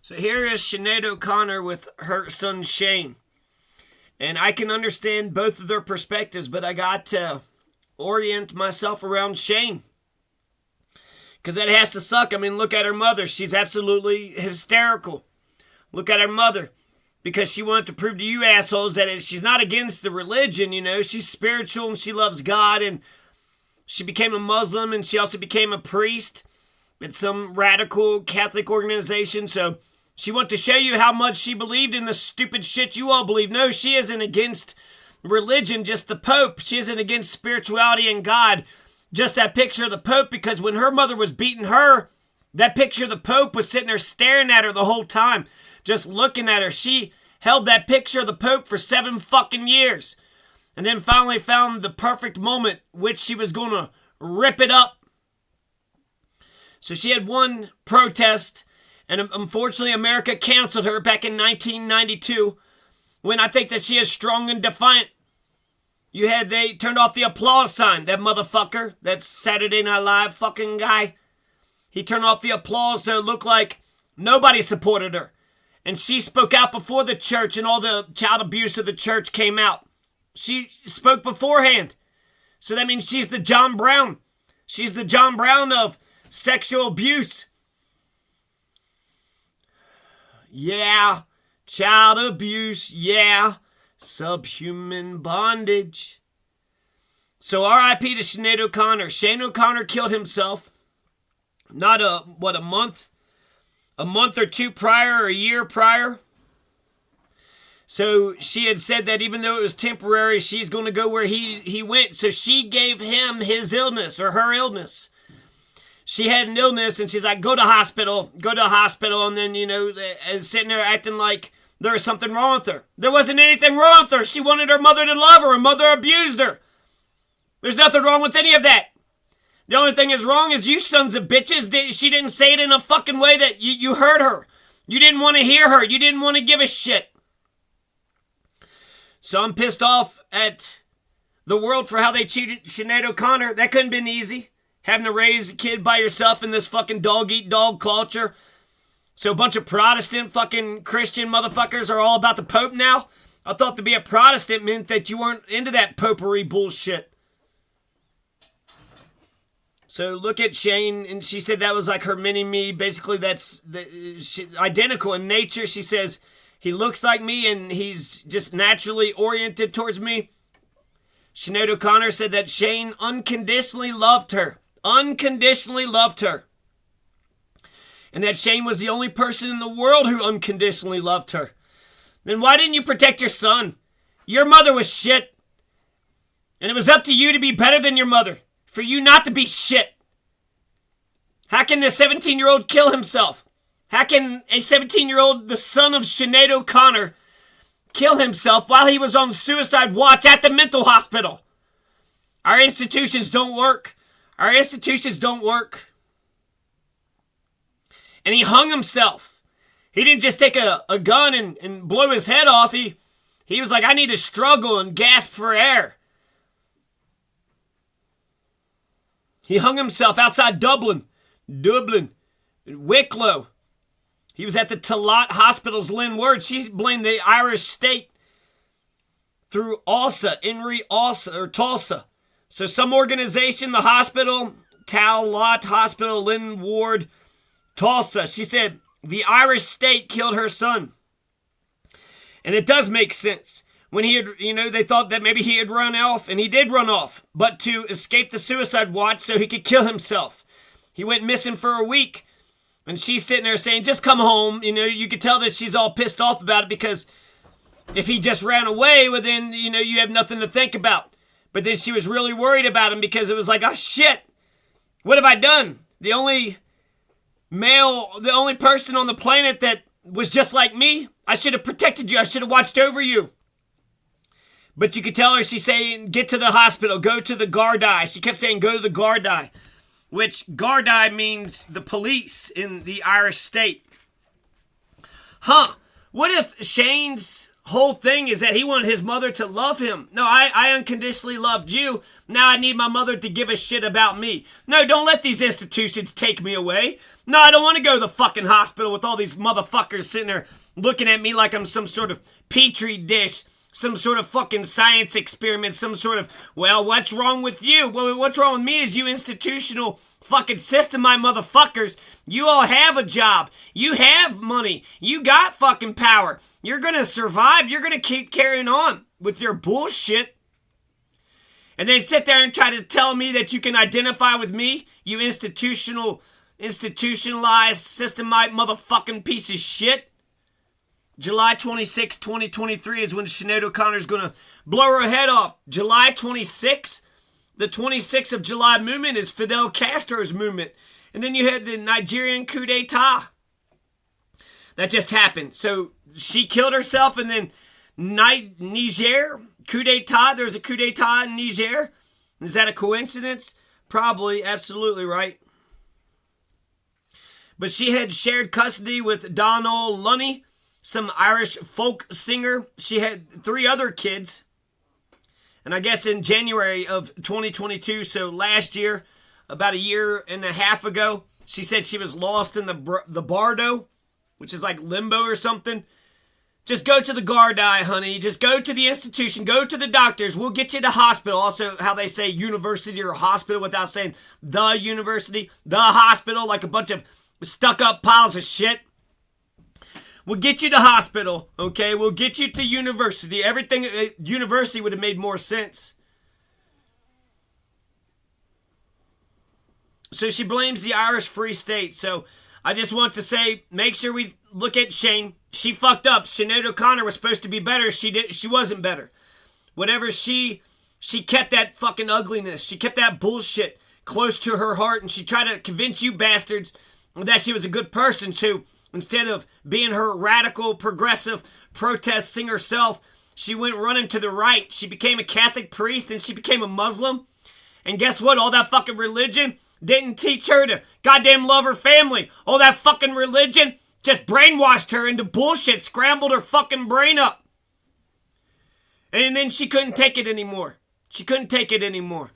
So here is Sinead O'Connor with her son Shane. And I can understand both of their perspectives, but I got to orient myself around Shane. Because that has to suck. I mean, look at her mother. She's absolutely hysterical. Look at her mother. Because she wanted to prove to you assholes that she's not against the religion, you know. She's spiritual and she loves God. And she became a Muslim and she also became a priest at some radical Catholic organization. So she wanted to show you how much she believed in the stupid shit you all believe. No, she isn't against religion, just the Pope. She isn't against spirituality and God. Just that picture of the Pope, because when her mother was beating her, that picture of the Pope was sitting there staring at her the whole time, just looking at her. She held that picture of the Pope for 7 fucking years, and then finally found the perfect moment which she was going to rip it up. So she had one protest, and unfortunately America canceled her back in 1992, when I think that she is strong and defiant. They turned off the applause sign. That motherfucker, that Saturday Night Live fucking guy, he turned off the applause so it looked like nobody supported her. And she spoke out before the church and all the child abuse of the church came out. She spoke beforehand. So that means she's the John Brown. She's the John Brown of sexual abuse. Yeah, child abuse, yeah. Subhuman bondage. So R.I.P. to Sinead O'Connor. Shane O'Connor killed himself. Not a month or two prior, or a year prior. So she had said that even though it was temporary, she's going to go where he went. So she gave him his illness, or her illness. She had an illness and she's like, go to hospital. And then, and sitting there acting like there was something wrong with her. There wasn't anything wrong with her. She wanted her mother to love her. Her mother abused her. There's nothing wrong with any of that. The only thing is wrong is you sons of bitches. She didn't say it in a fucking way that you heard her. You didn't want to hear her. You didn't want to give a shit. So I'm pissed off at the world for how they cheated Sinead O'Connor. That couldn't have been easy. Having to raise a kid by yourself in this fucking dog-eat-dog culture. So a bunch of Protestant fucking Christian motherfuckers are all about the Pope now? I thought to be a Protestant meant that you weren't into that popery bullshit. So look at Shane, and she said that was like her mini-me. Basically, that's identical in nature. She says, he looks like me, and he's just naturally oriented towards me. Sinead O'Connor said that Shane unconditionally loved her. Unconditionally loved her. And that Shane was the only person in the world who unconditionally loved her. Then why didn't you protect your son? Your mother was shit. And it was up to you to be better than your mother. For you not to be shit. How can the 17-year-old kill himself? How can a 17-year-old, the son of Sinead O'Connor, kill himself while he was on suicide watch at the mental hospital? Our institutions don't work. Our institutions don't work. And he hung himself. He didn't just take a gun and blow his head off. He was like, I need to struggle and gasp for air. He hung himself outside Dublin, Wicklow. He was at the Talat Hospital's Lynn Word. She blamed the Irish state through Tulsa. So some organization, the hospital, Talat Hospital, Lynn Ward, Tulsa. She said the Irish state killed her son. And it does make sense. When he had, they thought that maybe he had run off, and he did run off, but to escape the suicide watch so he could kill himself. He went missing for a week, and she's sitting there saying, just come home. You could tell that she's all pissed off about it, because if he just ran away, well then, you have nothing to think about. But then she was really worried about him, because it was like, oh shit, what have I done? The only person on the planet that was just like me, I should have protected you. I should have watched over you. But you could tell her, she's saying, get to the hospital, go to the Gardaí. She kept saying, go to the Gardaí, which Gardaí means the police in the Irish state. What if Shane's whole thing is that he wanted his mother to love him. No, I unconditionally loved you. Now I need my mother to give a shit about me. No, don't let these institutions take me away. No, I don't want to go to the fucking hospital with all these motherfuckers sitting there looking at me like I'm some sort of petri dish, some sort of fucking science experiment, some sort of, well, what's wrong with you? Well, what's wrong with me is you institutional fucking system, my motherfuckers. You all have a job. You have money. You got fucking power. You're gonna survive. You're gonna keep carrying on with your bullshit. And then sit there and try to tell me that you can identify with me, you institutionalized, systemite motherfucking piece of shit. July 26, 2023 is when Sinead O'Connor's going to blow her head off. July 26, the 26th of July movement is Fidel Castro's movement. And then you had the Nigerian coup d'etat. That just happened. So she killed herself, and then Niger, coup d'etat. There's a coup d'etat in Niger. Is that a coincidence? Probably. Absolutely right. But she had shared custody with Donald Lunny, some Irish folk singer. She had 3 other kids. And I guess in January of 2022, so last year, about a year and a half ago, she said she was lost in the Bardo, which is like limbo or something. Just go to the Gardaí, honey. Just go to the institution. Go to the doctors. We'll get you to hospital. Also, how they say university or hospital without saying the university, the hospital, like a bunch of stuck-up piles of shit. We'll get you to hospital, okay? We'll get you to university. Everything, university would have made more sense. So she blames the Irish Free State. So I just want to say, make sure we look at Shane. She fucked up. Sinead O'Connor was supposed to be better. She wasn't better. Whatever she kept that fucking ugliness. She kept that bullshit close to her heart, and she tried to convince you bastards that she was a good person. So instead of being her radical, progressive, protest singer self, she went running to the right. She became a Catholic priest, and she became a Muslim. And guess what? All that fucking religion didn't teach her to goddamn love her family. All that fucking religion just brainwashed her into bullshit, scrambled her fucking brain up. And then she couldn't take it anymore. She couldn't take it anymore.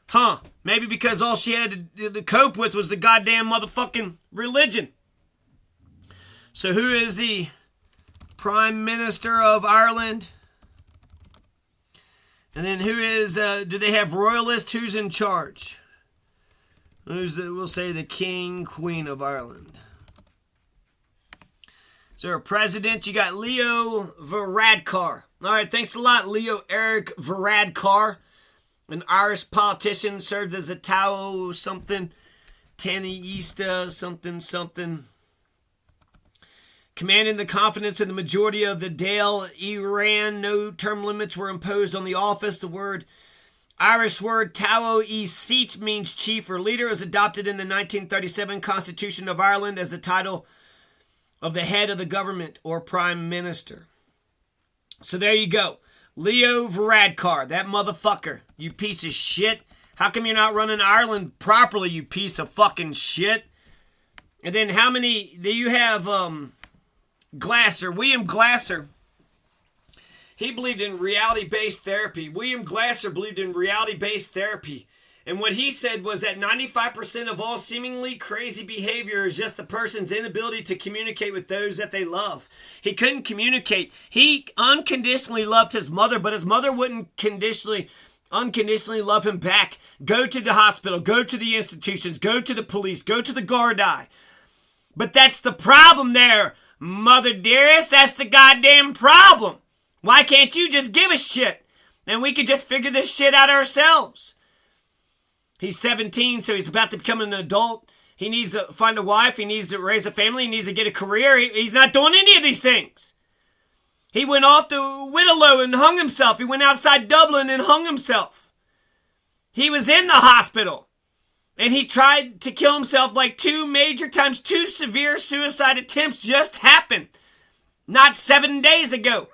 Huh. Maybe because all she had to cope with was the goddamn motherfucking religion. So who is the Prime Minister of Ireland? And then who is, do they have royalist? Who's in charge? We'll say the King, Queen of Ireland. Is there a president? You got Leo Varadkar. All right, thanks a lot, Leo Eric Varadkar. An Irish politician, served as a Tao something, Tanista something. Commanding the confidence of the majority of the Dáil Éireann, no term limits were imposed on the office. The Irish word Tao e Seat means chief or leader. It was adopted in the 1937 Constitution of Ireland as the title of the head of the government or prime minister. So there you go. Leo Varadkar, that motherfucker. You piece of shit. How come you're not running Ireland properly, you piece of fucking shit? And then how many do you have? William Glasser. He believed in reality-based therapy. William Glasser believed in reality-based therapy. And what he said was that 95% of all seemingly crazy behavior is just the person's inability to communicate with those that they love. He couldn't communicate. He unconditionally loved his mother, but his mother wouldn't unconditionally love him back. Go to the hospital. Go to the institutions. Go to the police. Go to the Gardaí. But that's the problem there, mother dearest. That's the goddamn problem. Why can't you just give a shit? And we could just figure this shit out ourselves. He's 17, so he's about to become an adult. He needs to find a wife. He needs to raise a family. He needs to get a career. He's not doing any of these things. He went off to Whitalow and hung himself. He went outside Dublin and hung himself. He was in the hospital. And he tried to kill himself like 2 major times. 2 severe suicide attempts just happened. Not 7 days ago.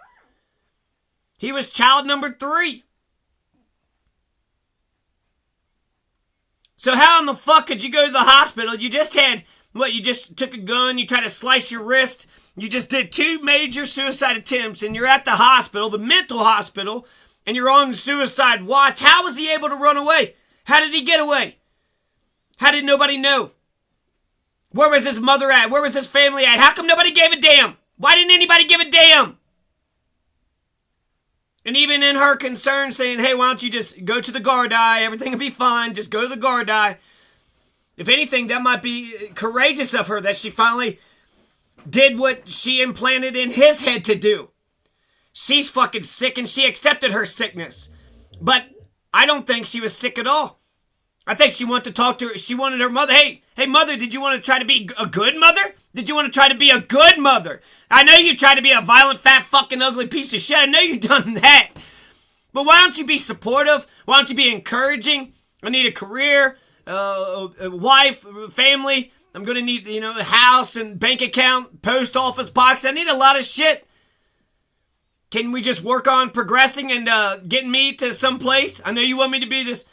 He was child number 3. So how in the fuck could you go to the hospital? You just had What, you just took a gun, you tried to slice your wrist, you just did 2 major suicide attempts, and you're at the hospital, the mental hospital, and you're on suicide watch. How was he able to run away? How did he get away? How did nobody know? Where was his mother at? Where was his family at? How come nobody gave a damn? Why didn't anybody give a damn? And even in her concern, saying, hey, why don't you just go to the Gardai? Everything will be fine. Just go to the Gardai. If anything, that might be courageous of her that she finally did what she implanted in his head to do. She's fucking sick and she accepted her sickness. But I don't think she was sick at all. I think she wanted to talk to her. She wanted her mother. Hey, mother, did you want to try to be a good mother? Did you want to try to be a good mother? I know you tried to be a violent, fat, fucking ugly piece of shit. I know you've done that. But why don't you be supportive? Why don't you be encouraging? I need a career, a wife, family. I'm going to need, a house and bank account, post office box. I need a lot of shit. Can we just work on progressing and getting me to some place? I know you want me to be this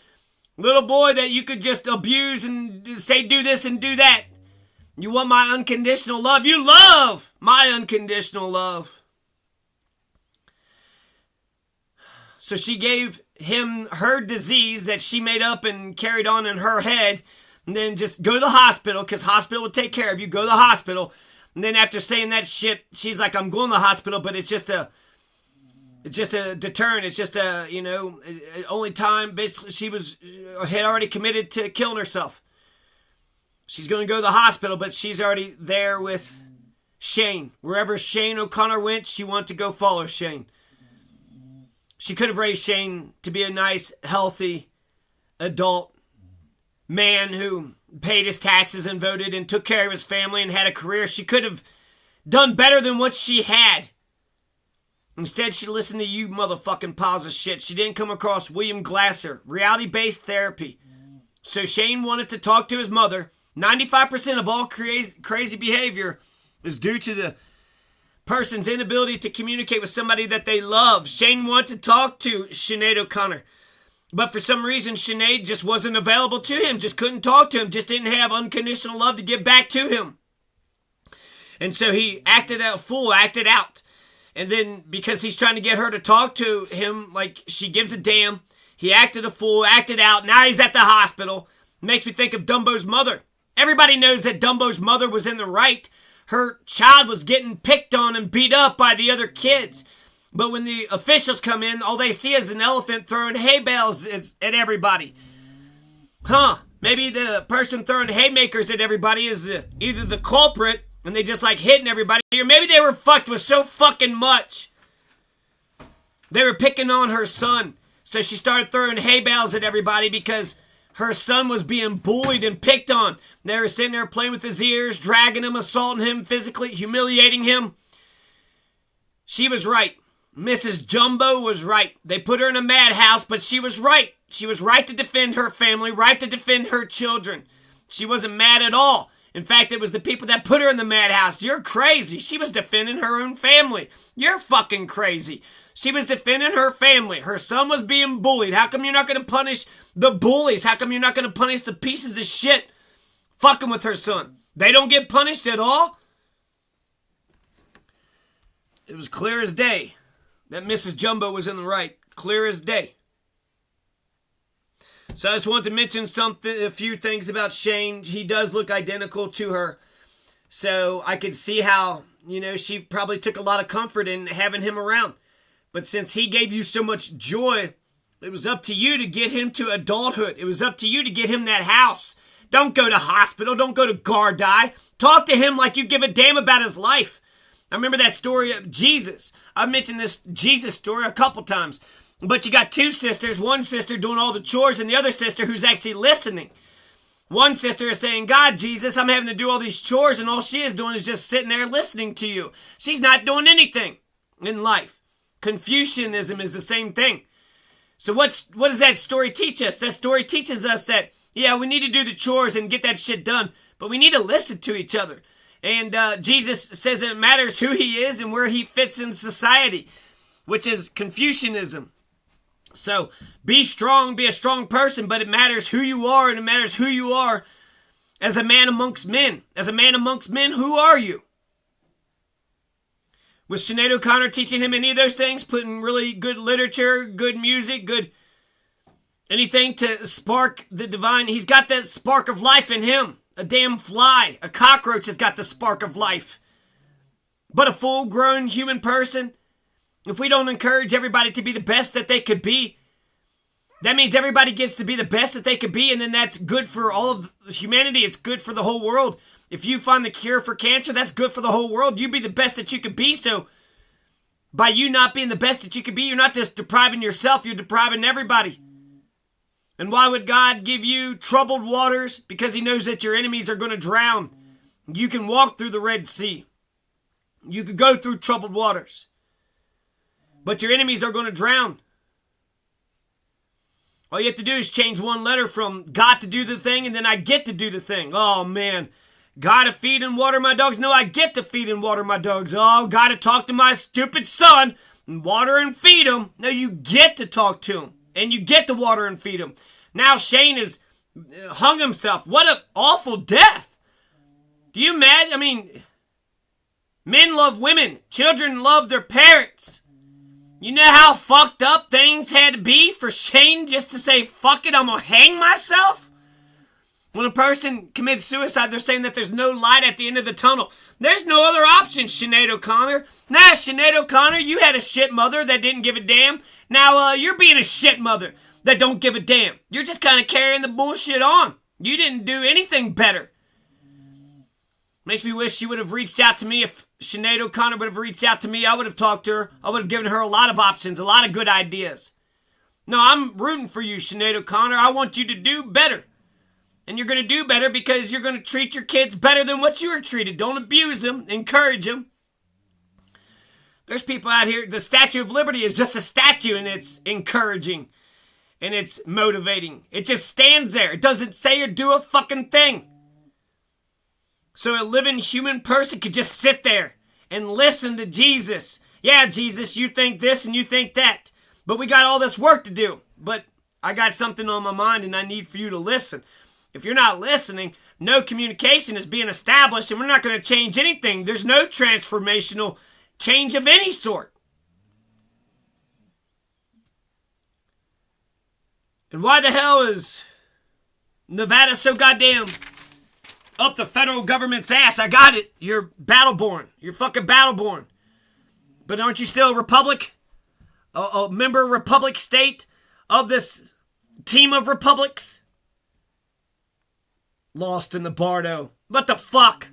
little boy that you could just abuse and say do this and do that. You want my unconditional love. You love my unconditional love. So she gave him her disease that she made up and carried on in her head. And then just go to the hospital because hospital will take care of you. Go to the hospital. And then after saying that shit, she's like, I'm going to the hospital, but it's just a deterrent. It's just only time. Basically, she had already committed to killing herself. She's going to go to the hospital, but she's already there with Shane. Wherever Shane O'Connor went, she wanted to go follow Shane. She could have raised Shane to be a nice, healthy, adult man who paid his taxes and voted and took care of his family and had a career. She could have done better than what she had. Instead, she listened to you motherfucking piles of shit. She didn't come across William Glasser, reality-based therapy. So Shane wanted to talk to his mother. 95% of all crazy behavior is due to the person's inability to communicate with somebody that they love. Shane wanted to talk to Sinead O'Connor. But for some reason, Sinead just wasn't available to him. Just couldn't talk to him. Just didn't have unconditional love to give back to him. And so he acted out. And then because he's trying to get her to talk to him like she gives a damn, he acted a fool, acted out. Now he's at the hospital. Makes me think of Dumbo's mother. Everybody knows that Dumbo's mother was in the right. Her child was getting picked on and beat up by the other kids. But when the officials come in, all they see is an elephant throwing hay bales at everybody. Maybe the person throwing haymakers at everybody is either the culprit and they just like hitting everybody, or maybe they were fucked with so fucking much. They were picking on her son. So she started throwing hay bales at everybody because her son was being bullied and picked on. They were sitting there playing with his ears, dragging him, assaulting him, physically humiliating him. She was right. Mrs. Jumbo was right. They put her in a madhouse, but she was right. She was right to defend her family, right to defend her children. She wasn't mad at all. In fact, it was the people that put her in the madhouse. You're crazy. She was defending her own family. You're fucking crazy. She was defending her family. Her son was being bullied. How come you're not going to punish the bullies? How come you're not going to punish the pieces of shit fucking with her son? They don't get punished at all? It was clear as day that Mrs. Jumbo was in the right. Clear as day. So I just wanted to mention a few things about Shane. He does look identical to her. So I could see how, she probably took a lot of comfort in having him around. But since he gave you so much joy, it was up to you to get him to adulthood. It was up to you to get him that house. Don't go to hospital. Don't go to Gardai. Talk to him like you give a damn about his life. I remember that story of Jesus. I've mentioned this Jesus story a couple times. But you got 2 sisters, one sister doing all the chores and the other sister who's actually listening. One sister is saying, God, Jesus, I'm having to do all these chores, and all she is doing is just sitting there listening to you. She's not doing anything in life. Confucianism is the same thing. So what does that story teach us? That story teaches us that, yeah, we need to do the chores and get that shit done, but we need to listen to each other. And Jesus says it matters who he is and where he fits in society, which is Confucianism. So be strong, be a strong person, but it matters who you are, and it matters who you are As a man amongst men. As a man amongst men, who are you? Was Sinead O'Connor teaching him any of those things? Putting really good literature, good music, good anything to spark the divine? He's got that spark of life in him. A damn fly, a cockroach has got the spark of life. But a full-grown human person, if we don't encourage everybody to be the best that they could be, that means everybody gets to be the best that they could be, and then that's good for all of humanity. It's good for the whole world. If you find the cure for cancer, that's good for the whole world. You be the best that you could be. So by you not being the best that you could be, you're not just depriving yourself, you're depriving everybody. And why would God give you troubled waters? Because he knows that your enemies are going to drown. You can walk through the Red Sea. You could go through troubled waters. But your enemies are going to drown. All you have to do is change one letter from got to do the thing, and then I get to do the thing. Oh, man. Gotta feed and water my dogs? No, I get to feed and water my dogs. Oh, gotta talk to my stupid son and water and feed him. No, you get to talk to him, and you get to water and feed him. Now Shane has hung himself. What an awful death. Do you imagine? I mean, men love women. Children love their parents. You know how fucked up things had to be for Shane just to say, fuck it, I'm gonna hang myself? When a person commits suicide, they're saying that there's no light at the end of the tunnel. There's no other option, Sinead O'Connor. Nah, Sinead O'Connor, you had a shit mother that didn't give a damn. Now, you're being a shit mother that don't give a damn. You're just kind of carrying the bullshit on. You didn't do anything better. Makes me wish she would have reached out to me. If Sinead O'Connor would have reached out to me, I would have talked to her. I would have given her a lot of options, a lot of good ideas. No, I'm rooting for you, Sinead O'Connor. I want you to do better. And you're going to do better because you're going to treat your kids better than what you were treated. Don't abuse them. Encourage them. There's people out here. The Statue of Liberty is just a statue, and it's encouraging. And it's motivating. It just stands there. It doesn't say or do a fucking thing. So a living human person could just sit there and listen to Jesus. Yeah, Jesus, you think this and you think that. But we got all this work to do. But I got something on my mind, and I need for you to listen. If you're not listening, no communication is being established, and we're not going to change anything. There's no transformational change of any sort. And why the hell is Nevada so goddamn up the federal government's ass? I got it. You're battle-born. You're fucking battle-born. But aren't you still a republic? A member republic state of this team of republics? Lost in the Bardo. What the fuck?